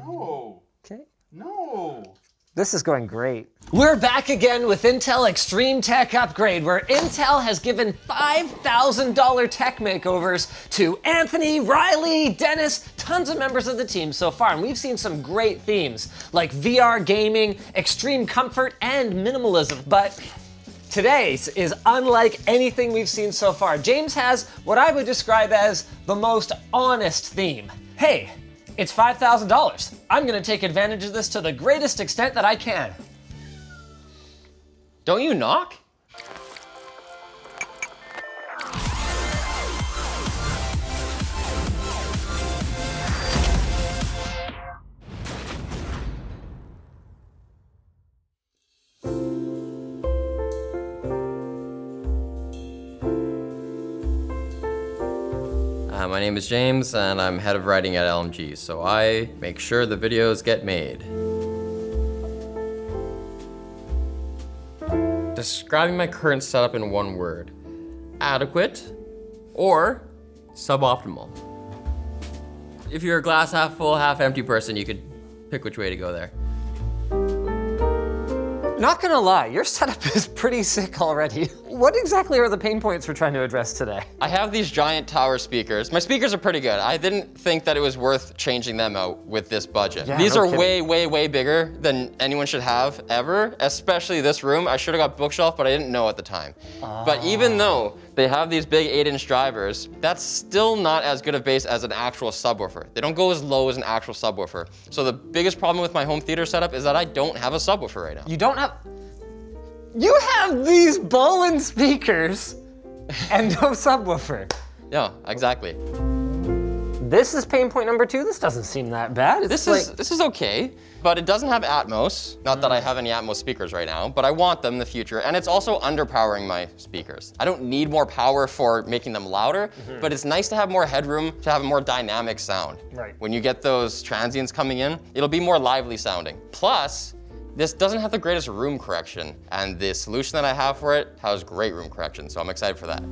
No. Okay. No. This is going great. We're back again with Intel Extreme Tech Upgrade, where Intel has given $5,000 tech makeovers to Anthony, Riley, Dennis, tons of members of the team so far, and we've seen some great themes like VR gaming, extreme comfort, and minimalism. But today's is unlike anything we've seen so far. James has what I would describe as the most honest theme. Hey, it's $5,000. I'm gonna take advantage of this to the greatest extent that I can. Don't you knock? My name is James, and I'm head of writing at LMG, so I make sure the videos get made. Describing my current setup in one word: adequate or suboptimal. If you're a glass half full, half empty person, you could pick which way to go there. Not gonna lie, your setup is pretty sick already. What exactly are the pain points we're trying to address today? I have these giant tower speakers. My speakers are pretty good. I didn't think that it was worth changing them out with this budget. Yeah, these no are kidding. way bigger than anyone should have ever, especially this room. I should have got bookshelf, but I didn't know at the time. But even though they have these big 8-inch drivers, that's still not as good of bass as an actual subwoofer. They don't go as low as an actual subwoofer. So the biggest problem with my home theater setup is that I don't have a subwoofer right now. You don't have... You have these ballin' speakers and no subwoofer. Yeah, exactly. This is pain point number 2. This doesn't seem that bad. This is okay, but it doesn't have Atmos. Not that I have any Atmos speakers right now, but I want them in the future. And it's also underpowering my speakers. I don't need more power for making them louder, but it's nice to have more headroom to have a more dynamic sound. Right. When you get those transients coming in, it'll be more lively sounding. Plus, this doesn't have the greatest room correction, and the solution that I have for it has great room correction, so I'm excited for that.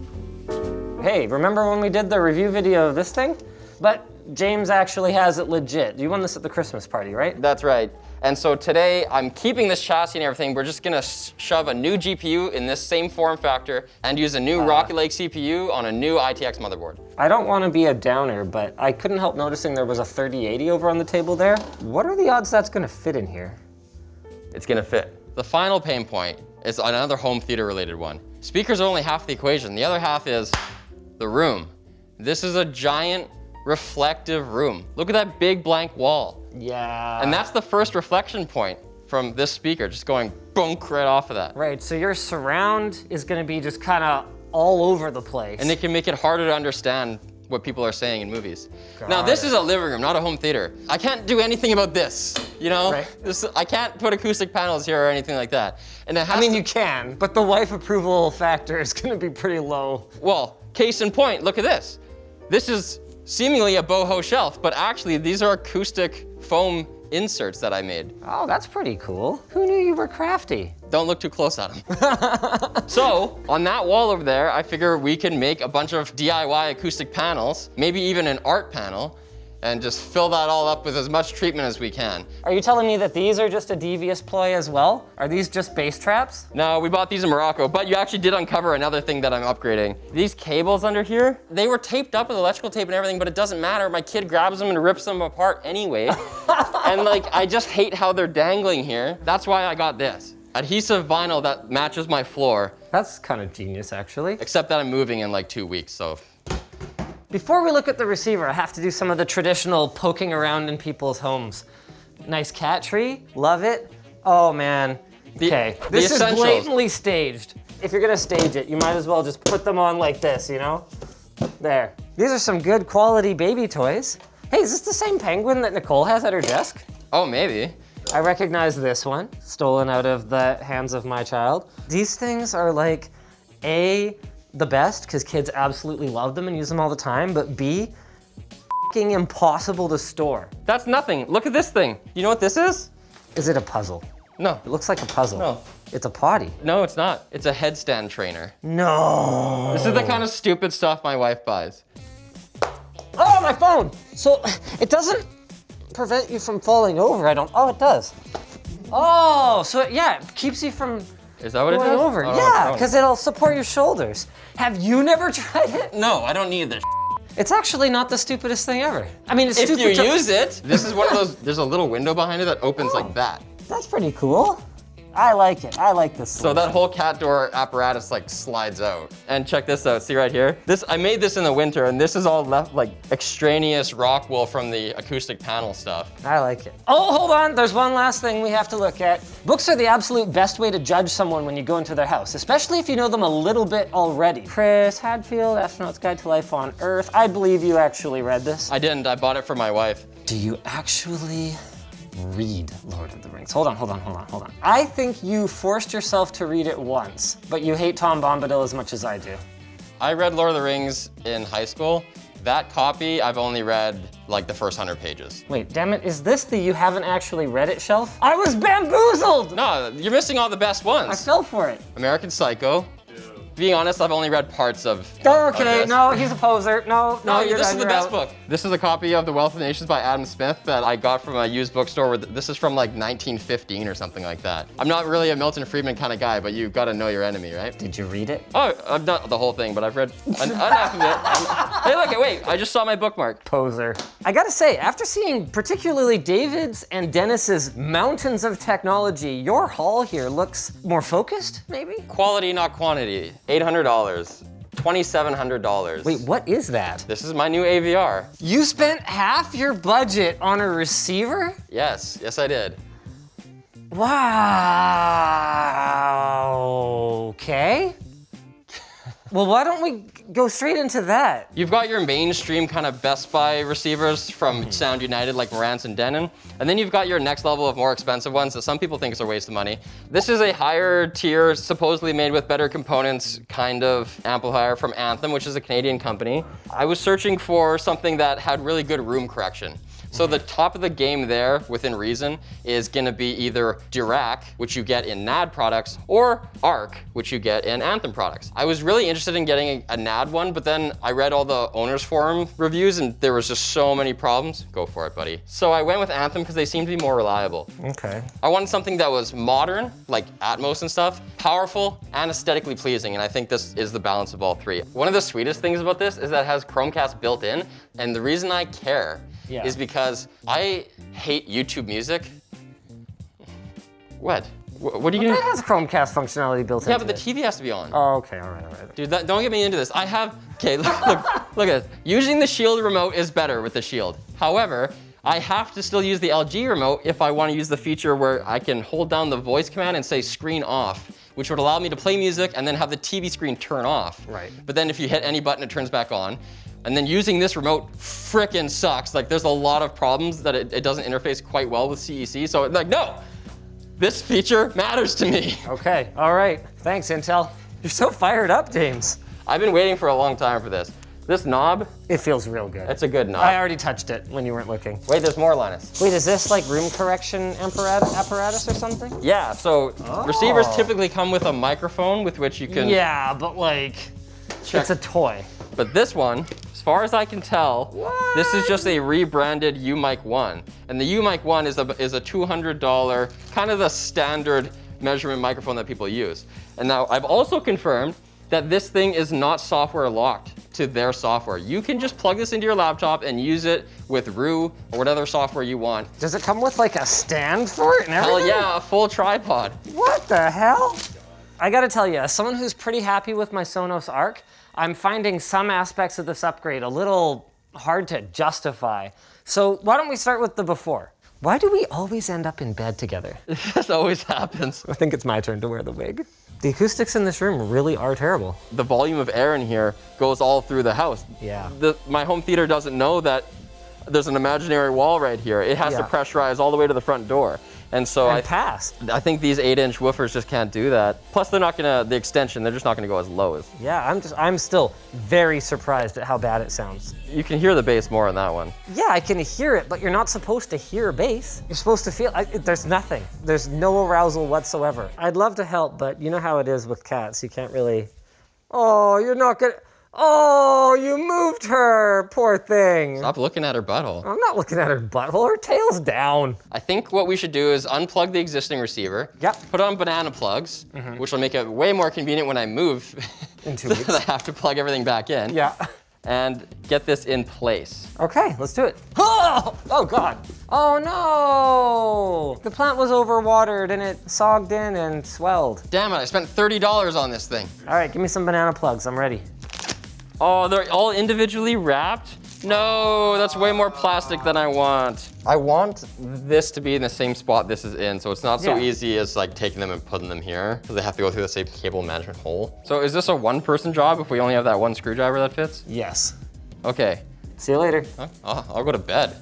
Hey, remember when we did the review video of this thing? But James actually has it legit. You won this at the Christmas party, right? That's right. And so today, I'm keeping this chassis and everything. We're just gonna shove a new GPU in this same form factor and use a new Rocket Lake CPU on a new ITX motherboard. I don't want to be a downer, but I couldn't help noticing there was a 3080 over on the table there. What are the odds that's gonna fit in here? It's gonna fit. The final pain point is another home theater related one. Speakers are only half the equation. The other half is the room. This is a giant reflective room. Look at that big blank wall. Yeah. And that's the first reflection point from this speaker, just going bonk right off of that. Right, so your surround is gonna be just kind of all over the place. And it can make it harder to understand what people are saying in movies. Now this is a living room, not a home theater. I can't do anything about this, you know? Right. I can't put acoustic panels here or anything like that. And it has I mean, you can, but the wife approval factor is gonna be pretty low. Well, case in point, look at this. This is seemingly a boho shelf, but actually these are acoustic foam inserts that I made. Oh, that's pretty cool. Who knew you were crafty? Don't look too close at them. So, on that wall over there, I figure we can make a bunch of DIY acoustic panels, maybe even an art panel, and just fill that all up with as much treatment as we can. Are you telling me that these are just a devious ploy as well? Are these just bass traps? No, we bought these in Morocco, but you actually did uncover another thing that I'm upgrading. These cables under here, they were taped up with electrical tape and everything, but it doesn't matter. My kid grabs them and rips them apart anyway. And like, I just hate how they're dangling here. That's why I got this. Adhesive vinyl that matches my floor. That's kind of genius, actually. Except that I'm moving in like 2 weeks, so. Before we look at the receiver, I have to do some of the traditional poking around in people's homes. Nice cat tree, love it. Oh man, okay. This is blatantly staged. If you're gonna stage it, you might as well just put them on like this, you know? There. These are some good quality baby toys. Hey, is this the same penguin that Nicole has at her desk? Oh, maybe. I recognize this one, stolen out of the hands of my child. These things are like, A, the best, because kids absolutely love them and use them all the time, but B, f***ing impossible to store. That's nothing. Look at this thing. You know what this is? Is it a puzzle? No. It looks like a puzzle. No. It's a potty. No, it's not. It's a headstand trainer. No. This is the kind of stupid stuff my wife buys. Oh, my phone! So, it doesn't prevent you from falling over. Oh, it does. Oh, so yeah, it keeps you from Is that what going it does? over. Yeah, because it'll support your shoulders. Have you never tried it? No, I don't need this. It's actually not the stupidest thing ever. I mean, it's If stupid you use it, this is one of those, there's a little window behind it that opens like that. That's pretty cool. I like it. I like this solution. So that whole cat door apparatus like slides out. And check this out, see right here? I made this in the winter, and this is all left like extraneous rock wool from the acoustic panel stuff. I like it. Oh, hold on, there's one last thing we have to look at. Books are the absolute best way to judge someone when you go into their house, especially if you know them a little bit already. Chris Hadfield, Astronaut's Guide to Life on Earth. I believe you actually read this. I didn't, I bought it for my wife. Do you actually read Lord of the Rings? Hold on. I think you forced yourself to read it once, but you hate Tom Bombadil as much as I do. I read Lord of the Rings in high school. That copy, I've only read like the first 100 pages. Wait, damn it, is this the you haven't actually read it shelf? I was bamboozled! No, you're missing all the best ones. I fell for it. American Psycho. Being honest, I've only read parts of Okay, no, he's a poser. No, this is the best book. This is a copy of The Wealth of Nations by Adam Smith that I got from a used bookstore. This is from like 1915 or something like that. I'm not really a Milton Friedman kind of guy, but you've got to know your enemy, right? Did you read it? Oh, I've not the whole thing, but I've read enough of it. Hey, look, wait, I just saw my bookmark. Poser. I gotta say, after seeing particularly David's and Dennis's mountains of technology, your haul here looks more focused, maybe? Quality, not quantity. $800, $2,700. Wait, what is that? This is my new AVR. You spent half your budget on a receiver? Yes, I did. Wow, okay. Well, why don't we go straight into that? You've got your mainstream kind of Best Buy receivers from Sound United, like Marantz and Denon. And then you've got your next level of more expensive ones that some people think is a waste of money. This is a higher tier, supposedly made with better components kind of amplifier from Anthem, which is a Canadian company. I was searching for something that had really good room correction. So the top of the game there, within reason, is gonna be either Dirac, which you get in NAD products, or ARC, which you get in Anthem products. I was really interested in getting a NAD one, but then I read all the owners forum reviews and there was just so many problems. Go for it, buddy. So I went with Anthem because they seem to be more reliable. Okay. I wanted something that was modern, like Atmos and stuff, powerful, and aesthetically pleasing, and I think this is the balance of all three. One of the sweetest things about this is that it has Chromecast built in, and the reason I care is because I hate YouTube music. What? What are you gonna? That has Chromecast functionality built in. Yeah, but the TV has to be on. Oh, okay, all right. Dude, don't get me into this. I have, okay, look at this. Using the Shield remote is better with the Shield. However, I have to still use the LG remote if I want to use the feature where I can hold down the voice command and say screen off, which would allow me to play music and then have the TV screen turn off. Right. But then if you hit any button, it turns back on. And then using this remote frickin' sucks. Like there's a lot of problems that it doesn't interface quite well with CEC. So like, no, this feature matters to me. Okay, all right. Thanks, Intel. You're so fired up, James. I've been waiting for a long time for this. This knob. It feels real good. It's a good knob. I already touched it when you weren't looking. Wait, there's more, Linus. Wait, is this like room correction apparatus or something? Yeah, so receivers typically come with a microphone with which you can... Yeah, but like, it's a toy. But this one, as far as I can tell, this is just a rebranded UMic 1. And the UMic 1 is a $200, kind of the standard measurement microphone that people use. And now I've also confirmed that this thing is not software locked to their software. You can just plug this into your laptop and use it with Rue or whatever software you want. Does it come with like a stand for it and everything? Hell yeah, a full tripod. What the hell? I gotta tell you, as someone who's pretty happy with my Sonos Arc, I'm finding some aspects of this upgrade a little hard to justify. So why don't we start with the before? Why do we always end up in bed together? This always happens. I think it's my turn to wear the wig. The acoustics in this room really are terrible. The volume of air in here goes all through the house. Yeah. My home theater doesn't know that there's an imaginary wall right here. It has to pressurize all the way to the front door. And so I think these 8-inch woofers just can't do that. Plus they're not gonna, the extension, they're just not gonna go as low as. Yeah, I'm still very surprised at how bad it sounds. You can hear the bass more on that one. Yeah, I can hear it, but you're not supposed to hear bass. You're supposed to feel, there's nothing. There's no arousal whatsoever. I'd love to help, but you know how it is with cats. You can't really, oh, you're not gonna, Oh, you moved her, poor thing. Stop looking at her butthole. I'm not looking at her butthole, her tail's down. I think what we should do is unplug the existing receiver. Yep. Put on banana plugs, which will make it way more convenient when I move. In 2 so weeks. that I have to plug everything back in. Yeah. And get this in place. Okay, let's do it. Oh, oh God. Oh no! The plant was overwatered and it sogged in and swelled. Damn it, I spent $30 on this thing. All right, give me some banana plugs, I'm ready. Oh, they're all individually wrapped? No, that's way more plastic than I want. I want this to be in the same spot this is in, so it's not so easy as like taking them and putting them here, because they have to go through the same cable management hole. So is this a one-person job if we only have that one screwdriver that fits? Yes. Okay. See you later. I'll go to bed.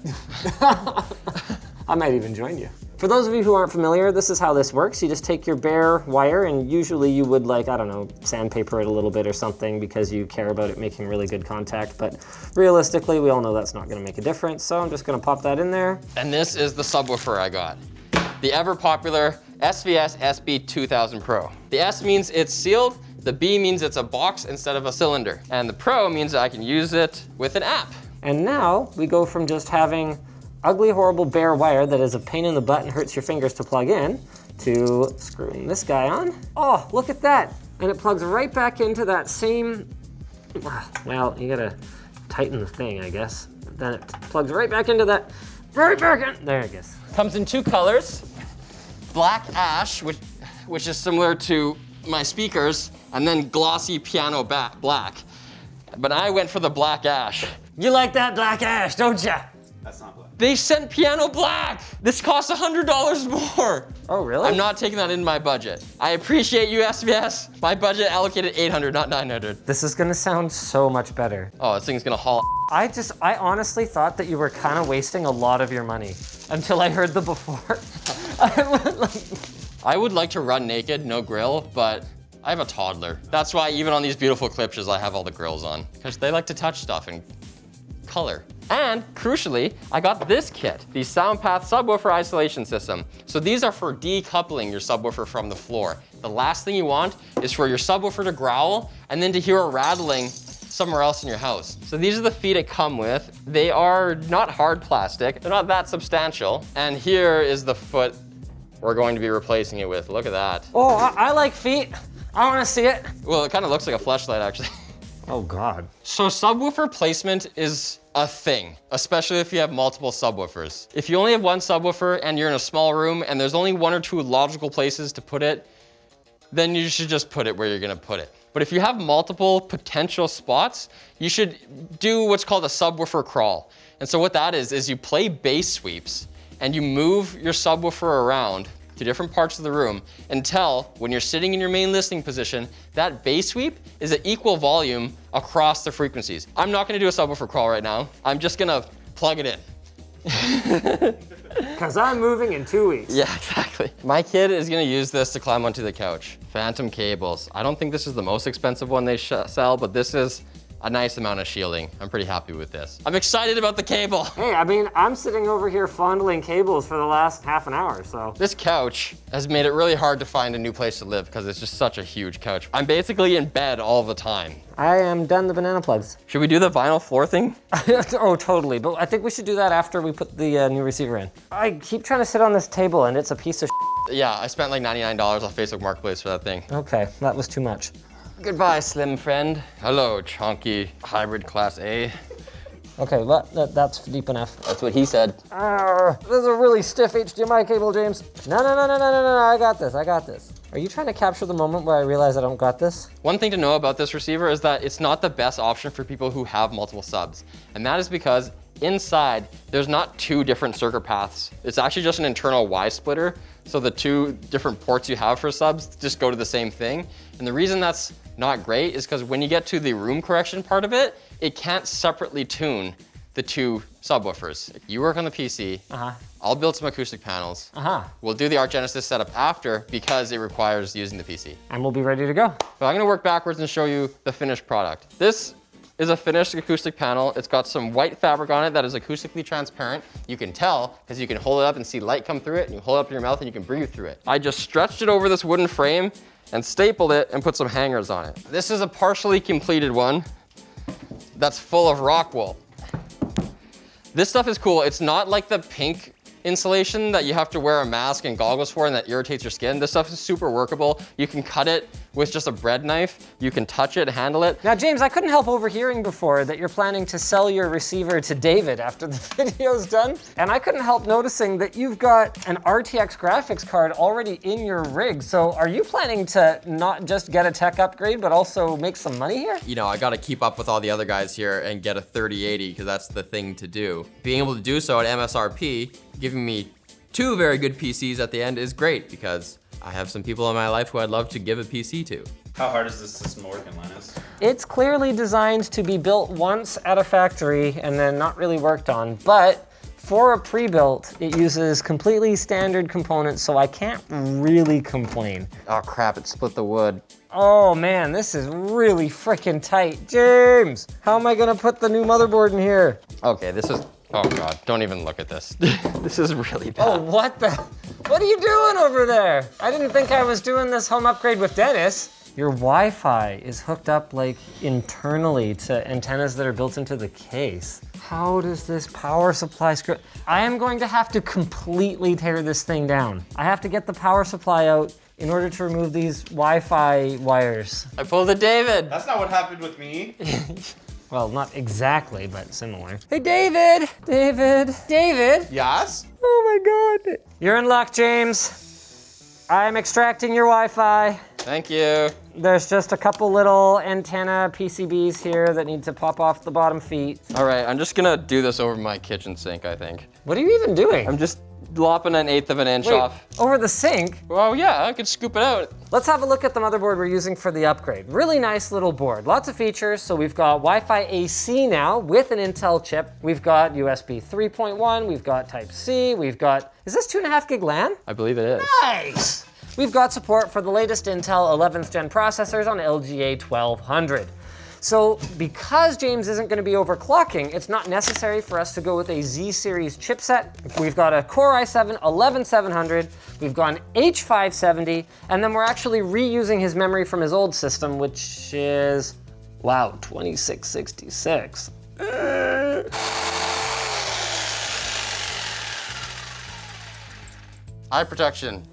I might even join you. For those of you who aren't familiar, this is how this works. You just take your bare wire and usually you would like, I don't know, sandpaper it a little bit or something because you care about it making really good contact. But realistically, we all know that's not gonna make a difference. So I'm just gonna pop that in there. And this is the subwoofer I got. The ever popular SVS SB2000 Pro. The S means it's sealed. The B means it's a box instead of a cylinder. And the Pro means that I can use it with an app. And now we go from just having ugly, horrible bare wire that is a pain in the butt and hurts your fingers to plug in, to screwing this guy on. Oh, look at that. And it plugs right back into that same, well, you gotta tighten the thing, I guess. Then it plugs right back into that, right back in, there it goes. Comes in 2 colors, black ash, which is similar to my speakers, and then glossy piano black. But I went for the black ash. You like that black ash, don't ya? That's not black. They sent piano black. This costs $100 more. Oh, really? I'm not taking that in my budget. I appreciate you, SVS. My budget allocated $800, not $900. This is gonna sound so much better. Oh, this thing's gonna haul. I honestly thought that you were kind of wasting a lot of your money until I heard the before. I would like to run naked, no grill, but I have a toddler. That's why even on these beautiful clipses, I have all the grills on, because they like to touch stuff and color. And crucially, I got this kit, the SoundPath subwoofer isolation system. So these are for decoupling your subwoofer from the floor. The last thing you want is for your subwoofer to growl and then to hear a rattling somewhere else in your house. So these are the feet it come with. They are not hard plastic. They're not that substantial. And here is the foot we're going to be replacing it with. Look at that. Oh, I like feet. I want to see it. Well, it kind of looks like a fleshlight, actually. Oh, God. So subwoofer placement is a thing, especially if you have multiple subwoofers. If you only have one subwoofer and you're in a small room and there's only 1 or 2 logical places to put it, then you should just put it where you're gonna put it. But if you have multiple potential spots, you should do what's called a subwoofer crawl. And so what that is you play bass sweeps and you move your subwoofer around to different parts of the room until when you're sitting in your main listening position, that bass sweep is at equal volume across the frequencies. I'm not gonna do a subwoofer crawl right now. I'm just gonna plug it in. Because I'm moving in 2 weeks. Yeah, exactly. My kid is gonna use this to climb onto the couch. Phantom cables. I don't think this is the most expensive one they sell, but this is a nice amount of shielding. I'm pretty happy with this. I'm excited about the cable. Hey, I mean, I'm sitting over here fondling cables for the last half an hour, so. This couch has made it really hard to find a new place to live because it's just such a huge couch. I'm basically in bed all the time. I am done the banana plugs. Should we do the vinyl floor thing? Oh, totally, but I think we should do that after we put the new receiver in. I keep trying to sit on this table and it's a piece of Yeah, I spent like $99 off Facebook Marketplace for that thing. Okay, that was too much. Goodbye, slim friend. Hello, chunky hybrid class A. Okay, well, that's deep enough. That's what he said. This is a really stiff HDMI cable, James. No, I got this, I got this. Are you trying to capture the moment where I realize I don't got this? One thing to know about this receiver is that it's not the best option for people who have multiple subs. And that is because inside, there's not 2 different circuit paths. It's actually just an internal Y splitter. So the 2 different ports you have for subs just go to the same thing. And the reason that's not great is because when you get to the room correction part of it, it can't separately tune the 2 subwoofers. You work on the PC, I'll build some acoustic panels. We'll do the Art Genesis setup after because it requires using the PC. And we'll be ready to go. But I'm gonna work backwards and show you the finished product. This is a finished acoustic panel. It's got some white fabric on it that is acoustically transparent. You can tell because you can hold it up and see light come through it, and you hold it up to your mouth and you can breathe through it. I just stretched it over this wooden frame and stapled it and put some hangers on it. This is a partially completed one. that's full of rock wool. This stuff is cool. It's not like the pink insulation that you have to wear a mask and goggles for and that irritates your skin. This stuff is super workable. You can cut it with just a bread knife. You can touch it, handle it. Now, James, I couldn't help overhearing before that you're planning to sell your receiver to David after the video's done. And I couldn't help noticing that you've got an RTX graphics card already in your rig. So are you planning to not just get a tech upgrade, but also make some money here? You know, I gotta keep up with all the other guys here and get a 3080 because that's the thing to do. Being able to do so at MSRP, giving me 2 very good PCs at the end is great because I have some people in my life who I'd love to give a PC to. How hard is this system working, Linus? It's clearly designed to be built once at a factory and then not really worked on, but for a pre-built, it uses completely standard components, so I can't really complain. Oh crap, it split the wood. Oh man, this is really freaking tight. James, how am I gonna put the new motherboard in here? Okay, this is, oh God, don't even look at this. This is really bad. Oh, what are you doing over there? I didn't think I was doing this home upgrade with Dennis. Your Wi-Fi is hooked up like internally to antennas that are built into the case. How does this power supply screw? I am going to have to completely tear this thing down. I have to get the power supply out in order to remove these Wi-Fi wires. I pulled a David. That's not what happened with me. Well, not exactly, but similar. Hey, David! David! David! Yes? Oh my God. You're in luck, James. I'm extracting your Wi-Fi. Thank you. There's just a couple little antenna PCBs here that need to pop off the bottom feet. All right, I'm just gonna do this over my kitchen sink, I think. What are you even doing? I'm just lopping 1/8 of an inch off. Over the sink? Well, yeah, I could scoop it out. Let's have a look at the motherboard we're using for the upgrade. Really nice little board, lots of features. So we've got Wi-Fi AC now with an Intel chip. We've got USB 3.1, we've got Type-C, we've got, is this 2.5 gig LAN? I believe it is. Nice! We've got support for the latest Intel 11th gen processors on LGA 1200. So because James isn't gonna be overclocking, it's not necessary for us to go with a Z series chipset. We've got a Core i7 11700, we've got an H570, and then we're actually reusing his memory from his old system, which is, wow, 2666. Eye protection.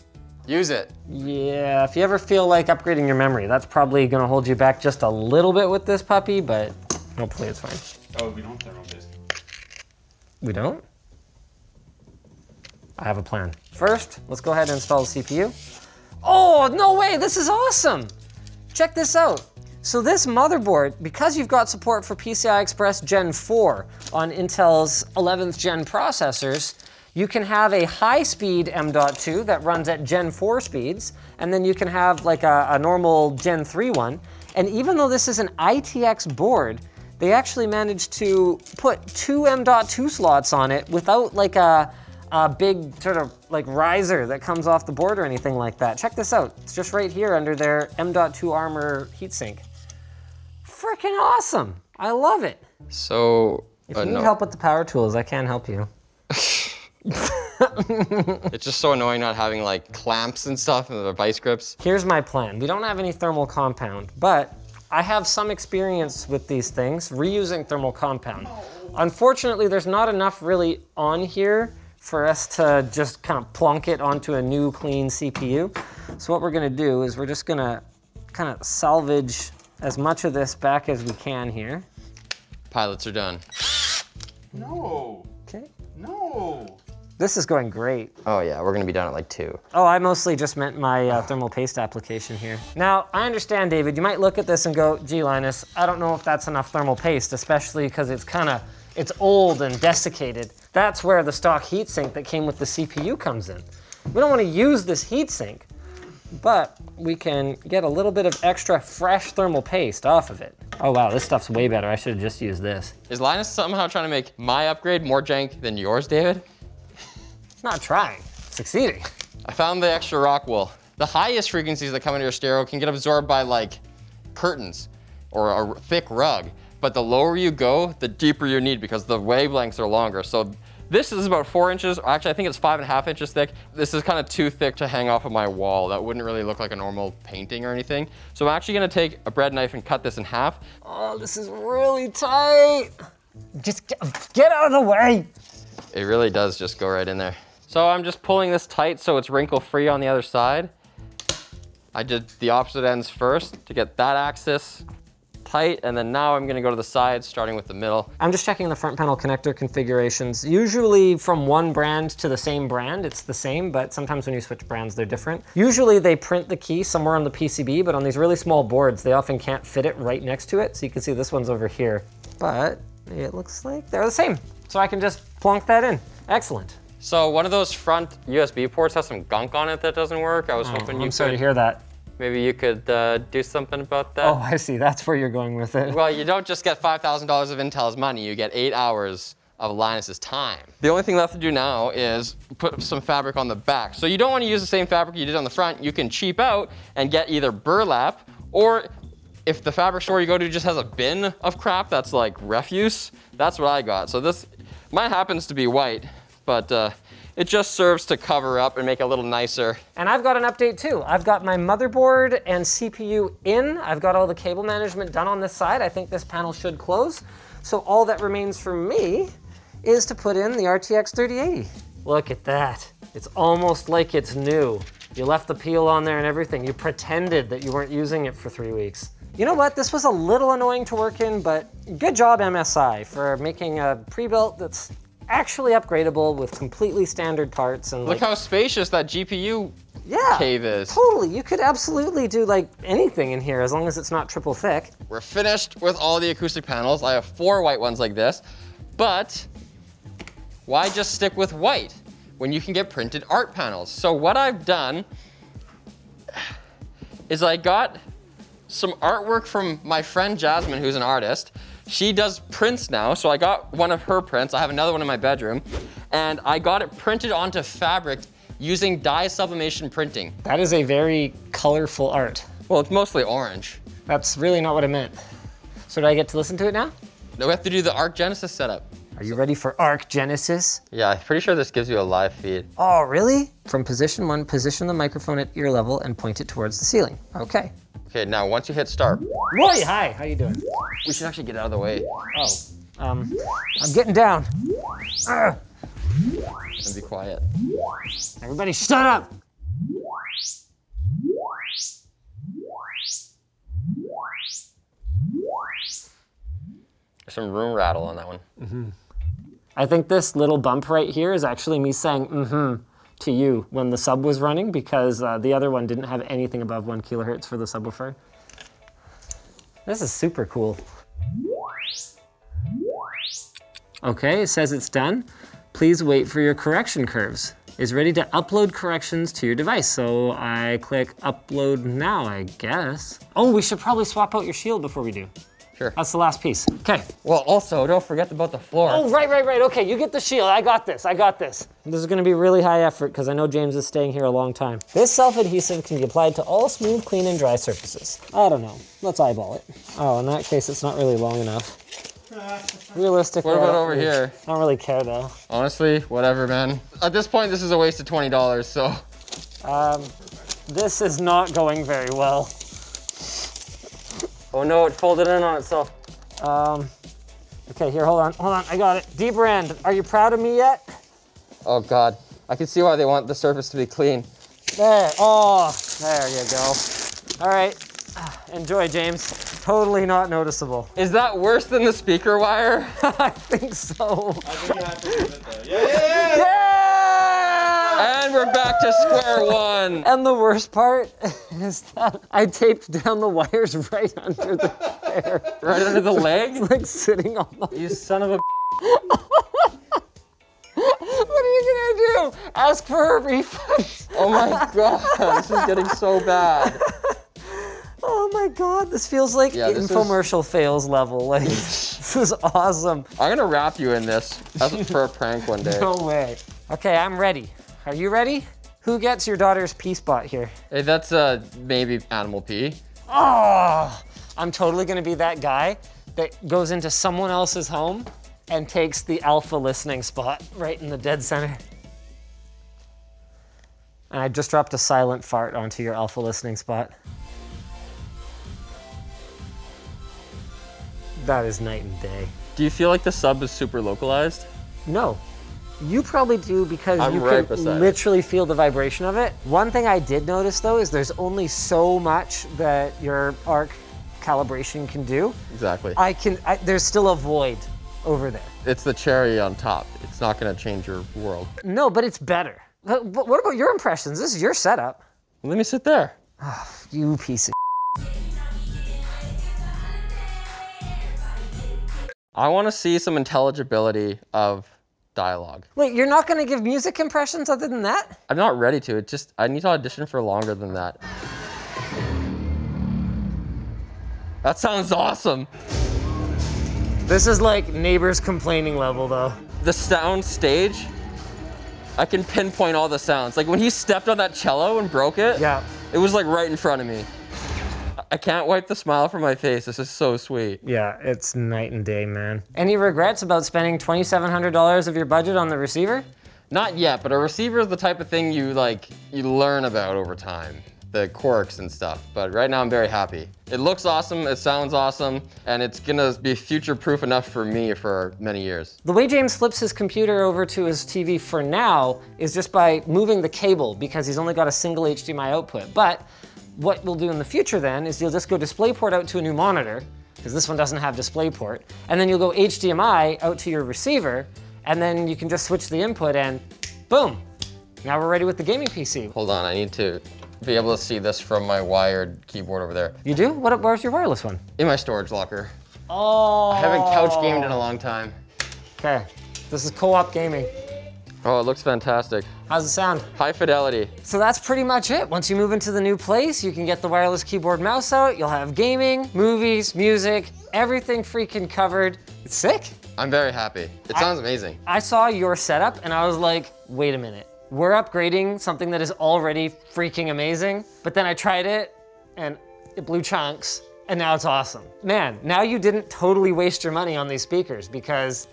Use it. Yeah, if you ever feel like upgrading your memory, that's probably gonna hold you back just a little bit with this puppy, but hopefully it's fine. Oh, we don't thermal paste. We don't? I have a plan. First, let's go ahead and install the CPU. Oh, no way, this is awesome. Check this out. So this motherboard, because you've got support for PCI Express Gen 4 on Intel's 11th gen processors, you can have a high-speed M.2 that runs at Gen 4 speeds, and then you can have like a normal Gen 3 one. And even though this is an ITX board, they actually managed to put 2 M.2 slots on it without like a big sort of like riser that comes off the board or anything like that. Check this out. It's just right here under their M.2 Armor heatsink. Freaking awesome. I love it. So, if you need help with the power tools, I can help you. It's just so annoying not having like clamps and stuff and the vice grips. Here's my plan. We don't have any thermal compound, but I have some experience with these things, reusing thermal compound. Unfortunately, there's not enough really on here for us to just kind of plunk it onto a new clean CPU. So what we're gonna do is we're just gonna kind of salvage as much of this back as we can here. Pilots are done. No. Okay. No. This is going great. Oh yeah, we're gonna be done at like 2. Oh, I mostly just meant my thermal paste application here. Now, I understand, David, you might look at this and go, gee, Linus, I don't know if that's enough thermal paste, especially because it's old and desiccated. That's where the stock heatsink that came with the CPU comes in. We don't want to use this heatsink, but we can get a little bit of extra fresh thermal paste off of it. Oh wow, this stuff's way better. I should have just used this. Is Linus somehow trying to make my upgrade more jank than yours, David? Not trying, succeeding. I found the extra rock wool. The highest frequencies that come into your stereo can get absorbed by like curtains or a thick rug. But the lower you go, the deeper you need because the wavelengths are longer. So This is about 4 inches, or actually I think it's 5.5 inches thick. This is kind of too thick to hang off of my wall. That wouldn't really look like a normal painting or anything. So I'm actually gonna take a bread knife and cut this in half. Oh, this is really tight. Just get out of the way. It really does just go right in there. So I'm just pulling this tight so it's wrinkle free on the other side. I did the opposite ends first to get that axis tight, and then now I'm gonna go to the sides, starting with the middle. I'm just checking the front panel connector configurations. Usually from one brand to the same brand, it's the same, but sometimes when you switch brands, they're different. Usually they print the key somewhere on the PCB, but on these really small boards, they often can't fit it right next to it. So you can see this one's over here, but it looks like they're the same. So I can just plonk that in. Excellent. So one of those front USB ports has some gunk on it that doesn't work. I was hoping you I'm sorry to hear that. Maybe you could do something about that. Oh, I see. That's where you're going with it. Well, you don't just get $5,000 of Intel's money, you get 8 hours of Linus's time. The only thing left to do now is put some fabric on the back. So you don't want to use the same fabric you did on the front. You can cheap out and get either burlap, or if the fabric store you go to just has a bin of crap that's like refuse, that's what I got. So this, mine happens to be white, but it just serves to cover up and make it a little nicer. And I've got an update too. I've got my motherboard and CPU in. I've got all the cable management done on this side. I think this panel should close. So all that remains for me is to put in the RTX 3080. Look at that. It's almost like it's new. You left the peel on there and everything. You pretended that you weren't using it for 3 weeks. You know what? This was a little annoying to work in, but good job MSI for making a pre-built that's actually upgradable with completely standard parts. And look how spacious that GPU cave is. Totally. You could absolutely do like anything in here as long as it's not triple thick. We're finished with all the acoustic panels. I have 4 white ones like this, but why just stick with white when you can get printed art panels? So what I've done is I got some artwork from my friend Jasmine, who's an artist. She does prints now, so I got one of her prints. I have another one in my bedroom, and I got it printed onto fabric using dye sublimation printing. That is a very colorful art. Well, it's mostly orange. That's really not what I meant. So do I get to listen to it now? No, we have to do the Arc Genesis setup. Are you ready for Arc Genesis? Yeah, I'm pretty sure this gives you a live feed. Oh, really? From position 1, position the microphone at ear level and point it towards the ceiling. Okay. Okay, now once you hit start. Roy, hi, how you doing? We should actually get out of the way. Oh, I'm getting down. And be quiet. Everybody shut up. There's some room rattle on that one. Mm-hmm. I think this little bump right here is actually me saying mm-hmm to you when the sub was running, because the other one didn't have anything above 1 kilohertz for the subwoofer. This is super cool. Okay, it says it's done. Please wait for your correction curves. Is ready to upload corrections to your device. So I click upload now, I guess. Oh, we should probably swap out your shield before we do. Sure. That's the last piece. Okay. Well, also, don't forget about the floor. Oh, right. Okay, you get the shield. I got this. This is gonna be really high effort because I know James is staying here a long time. This self-adhesive can be applied to all smooth, clean, and dry surfaces. I don't know. Let's eyeball it. Oh, in that case, it's not really long enough. Realistically, what about over here? I don't really care though. Honestly, whatever, man. At this point, this is a waste of $20, so. This is not going very well. Oh no, it folded in on itself. Okay, here, hold on, I got it. D-Brand, are you proud of me yet? Oh God, I can see why they want the surface to be clean. There, there you go. All right, enjoy, James. Totally not noticeable. Is that worse than the speaker wire? I think so. I think you have to leave it there. Yeah! And we're back to square one. And the worst part is that I taped down the wires right under the chair. Right under the leg? It's like sitting on the... You son of a... What are you gonna do? Ask for a refund? Oh my God, this is getting so bad. Oh my God, this feels like infomercial fails level. Like, this is awesome. I'm gonna wrap you in this for a prank one day. No way. Okay, I'm ready. Are you ready? Who gets your daughter's pee spot here? Hey, that's maybe animal pee. Oh, I'm totally gonna be that guy that goes into someone else's home and takes the alpha listening spot right in the dead center. And I just dropped a silent fart onto your alpha listening spot. That is night and day. Do you feel like the sub is super localized? No. You probably do because I'm you right can beside literally feel the vibration of it. One thing I did notice though is there's only so much that your arc calibration can do. Exactly. There's still a void over there. It's the cherry on top. It's not gonna change your world. No, but it's better. What about your impressions? This is your setup. Let me sit there. Oh, you piece of I wanna see some intelligibility of dialogue. Wait, you're not gonna give music impressions other than that? I'm not ready to. I need to audition for longer than that. That sounds awesome. This is like neighbors complaining level though. The sound stage, I can pinpoint all the sounds. Like when he stepped on that cello and broke it, yeah, it was like right in front of me. I can't wipe the smile from my face. This is so sweet. Yeah, it's night and day, man. Any regrets about spending $2,700 of your budget on the receiver? Not yet, but a receiver is the type of thing you learn about over time. The quirks and stuff, but right now I'm very happy. It looks awesome, it sounds awesome, and it's gonna be future-proof enough for me for many years. The way James flips his computer over to his TV for now is just by moving the cable because he's only got a single HDMI output. But what we'll do in the future then is you'll just go DisplayPort out to a new monitor, because this one doesn't have DisplayPort, and then you'll go HDMI out to your receiver, and then you can just switch the input and boom, now we're ready with the gaming PC. Hold on, I need to be able to see this from my wired keyboard over there. You do? Where's your wireless one? In my storage locker. Oh. I haven't couch gamed in a long time. Okay, this is co-op gaming. Oh, it looks fantastic. How's it sound? High fidelity. So that's pretty much it. Once you move into the new place, you can get the wireless keyboard mouse out. You'll have gaming, movies, music, everything freaking covered. It's sick. I'm very happy. It sounds amazing. I saw your setup and I was like, wait a minute. We're upgrading something that is already freaking amazing, but then I tried it and it blew chunks and now it's awesome. Man, now you didn't totally waste your money on these speakers because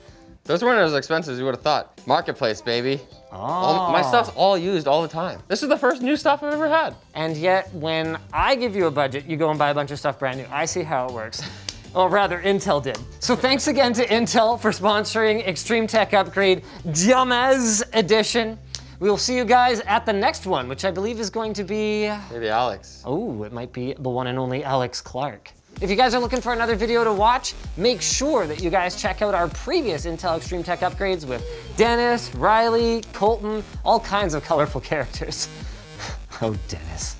those weren't as expensive as you would have thought. Marketplace, baby. Oh. My stuff's all used all the time. This is the first new stuff I've ever had. And yet, when I give you a budget, you go and buy a bunch of stuff brand new. I see how it works. Or rather, Intel did. So thanks again to Intel for sponsoring Extreme Tech Upgrade Jamez Edition. We will see you guys at the next one, which I believe is going to be... Maybe Alex. Oh, it might be the one and only Alex Clark. If you guys are looking for another video to watch, make sure that you guys check out our previous Intel Extreme Tech Upgrades with Dennis, Riley, Colton, all kinds of colorful characters. Oh, Dennis.